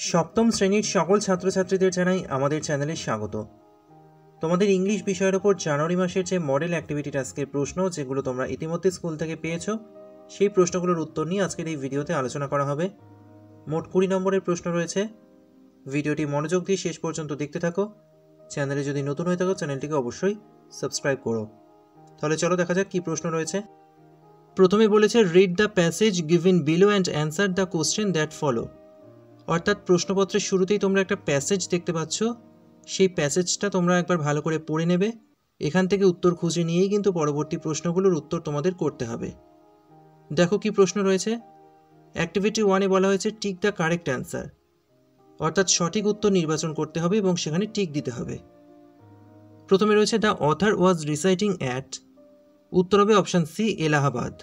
সপ্তম শ্রেণীর সকল ছাত্রছাত্রীদের জানাই আমাদের চ্যানেলে স্বাগত। তোমাদের ইংলিশ বিষয়ের ওপর জানুয়ারি মাসের যে মডেল অ্যাক্টিভিটি টাস্কের প্রশ্ন যেগুলো তোমরা ইতিমধ্যে স্কুল থেকে পেয়েছো, সেই প্রশ্নগুলোর উত্তর নিয়ে আজকের এই ভিডিওতে আলোচনা করা হবে। মোট 20 নম্বরের প্রশ্ন রয়েছে। ভিডিওটি মনোযোগ দিয়ে শেষ পর্যন্ত দেখতে থাকো। চ্যানেলে যদি নতুন হয়ে থাকো চ্যানেলটিকে অবশ্যই সাবস্ক্রাইব করো। তাহলে চলো দেখা যাক কী প্রশ্ন রয়েছে। প্রথমে বলেছে read the passage given below and answer the question that follow. অর্থাৎ প্রশ্নপত্রের শুরুতেই তোমরা একটা প্যাসেজ দেখতে পাচ্ছ, সেই প্যাসেজটা তোমরা একবার ভালো করে পড়ে নেবে। এখান থেকে উত্তর খুঁজে নিয়েই কিন্তু পরবর্তী প্রশ্নগুলোর উত্তর তোমাদের করতে হবে। দেখো কি প্রশ্ন রয়েছে। অ্যাক্টিভিটি 1-এ বলা হয়েছে টিক দ্য কারেক্ট অ্যান্সার, অর্থাৎ সঠিক উত্তর নির্বাচন করতে হবে এবং সেখানে টিক দিতে হবে। প্রথমে রয়েছে the author was reciting at, উত্তর হবে option C Allahabad.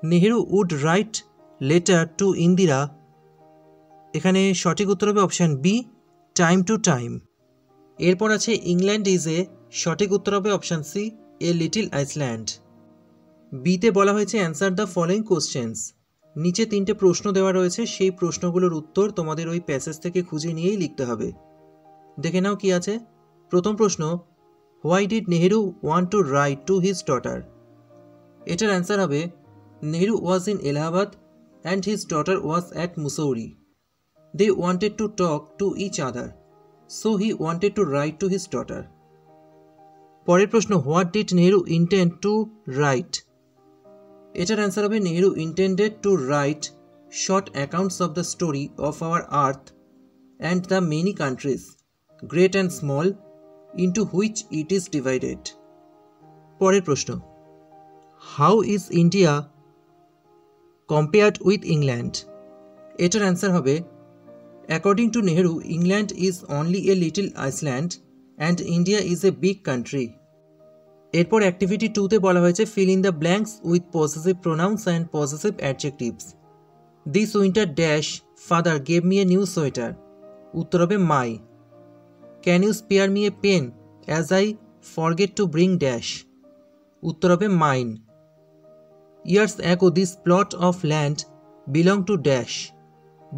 Nehru would write letter to Indira, এখানে সঠিক উত্তর হবে option B time to time. এরপর আছে ইংল্যান্ড ইজ এ, সঠিক উত্তর হবে option C a little island. বিতে বলা হয়েছে অ্যান্সার দ্য ফলোয়িং কোশ্চেন্স, নিচে 3টে প্রশ্ন দেওয়া রয়েছে, সেই প্রশ্নগুলোর উত্তর তোমাদের ওই প্যাসেজ থেকে খুঁজে নিয়েই লিখতে হবে। দেখে নাও কি আছে। প্রথম প্রশ্ন, why did Nehru want to right to his daughter. এটার অ্যান্সার হবে Nehru was in Allahabad and his daughter was at Mussoorie. They wanted to talk to each other, so he wanted to write to his daughter. পরের প্রশ্ন, what did Nehru intend to write? এটার answer হবে Nehru intended to write short accounts of the story of our earth and the many countries, great and small, into which it is divided. পরের প্রশ্ন, how is India compared with England? এটার answer হবে According to Nehru, England is only a little island and India is a big country. এরপর activity 2-তে বলা হয়েছে fill in the blanks with possessive pronouns and possessive adjectives. This winter dash father gave me a new sweater. উত্তর হবে my. Can you spare me a pen as I forget to bring dash? উত্তর হবে mine. Years ago this plot of land belonged to dash.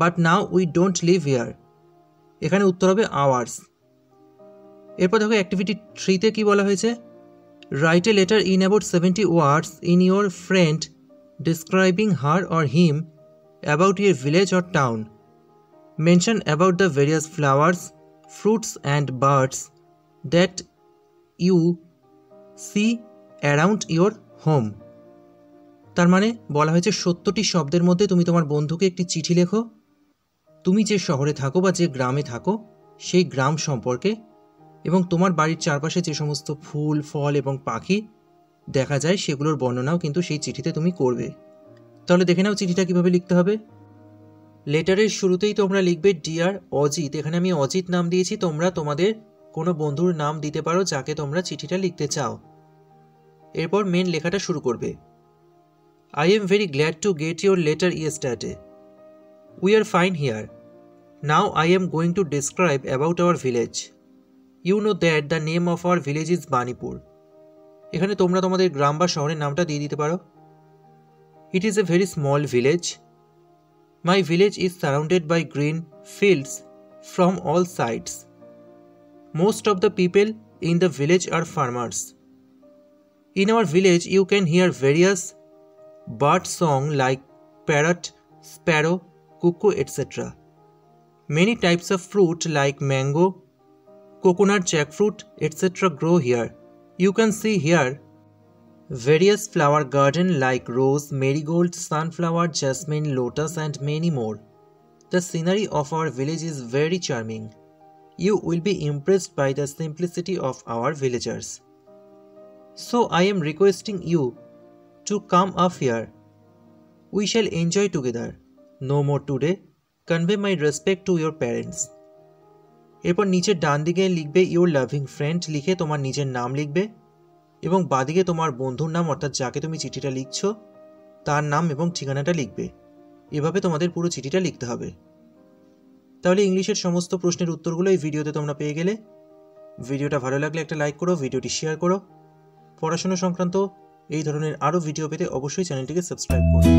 But now we don't live here. এখানে উত্তর হবে hours. এরপর দেখো activity 3-তে কি বলা হয়েছে, write a letter in about 70 words in your friend describing her or him about your village or town. Mention about the various flowers, fruits and birds that you see around your home. তার মানে বলা হয়েছে 70টি শব্দের মধ্যে তুমি তোমার বন্ধুকে একটি চিঠি লেখো, তুমি যে শহরে থাকো বা যে গ্রামে থাকো সেই গ্রাম সম্পর্কে, এবং তোমার বাড়ির চারপাশে যে সমস্ত ফুল ফল এবং পাখি দেখা যায় সেগুলোর বর্ণনাও কিন্তু সেই চিঠিতে তুমি করবে। তাহলে দেখে নাও চিঠিটা কীভাবে লিখতে হবে। লেটারের শুরুতেই তোমরা লিখবে ডিয়ার অজিত, এখানে আমি অজিত নাম দিয়েছি, তোমরা তোমাদের কোনো বন্ধুর নাম দিতে পারো যাকে তোমরা চিঠিটা লিখতে চাও। এরপর মেন লেখাটা শুরু করবে। I am very glad to get your letter yesterday. We are fine here. Now I am going to describe about our village. You know that the name of our village is Banipur. এখানে তোমরা তোমাদের গ্রাম বা শহরের নামটা দিয়ে দিতে পারো। It is a very small village. My village is surrounded by green fields from all sides. Most of the people in the village are farmers. In our village you can hear various bird song like parrot, sparrow, cuckoo, etc. Many types of fruit like mango, coconut, jackfruit, etc. grow here. You can see here various flower garden like rose, marigold, sunflower, jasmine, lotus and many more. The scenery of our village is very charming. You will be impressed by the simplicity of our villagers. So I am requesting you to come up here. We shall enjoy together. No more today. Convey my respect to your parents. এরপর নিচের ডান দিকে লিখবে your loving friend, লিখে তোমার নিজের নাম লিখবে এবং বাঁদিকে তোমার বন্ধুর নাম অর্থাৎ যাকে তুমি চিঠিটা লিখছো তার নাম এবং ঠিকানাটা লিখবে। এভাবে তোমাদের পুরো চিঠিটা লিখতে হবে। তাহলে ইংলিশের সমস্ত প্রশ্নের উত্তরগুলো এই ভিডিওতে তোমরা পেয়ে গেলে। ভিডিওটা ভালো লাগলে একটা লাইক করো, ভিডিওটি শেয়ার করো। পড়াশোনা সংক্রান্ত এই ধরনের আরও ভিডিও পেতে অবশ্যই চ্যানেলটিকে সাবস্ক্রাইব করুন।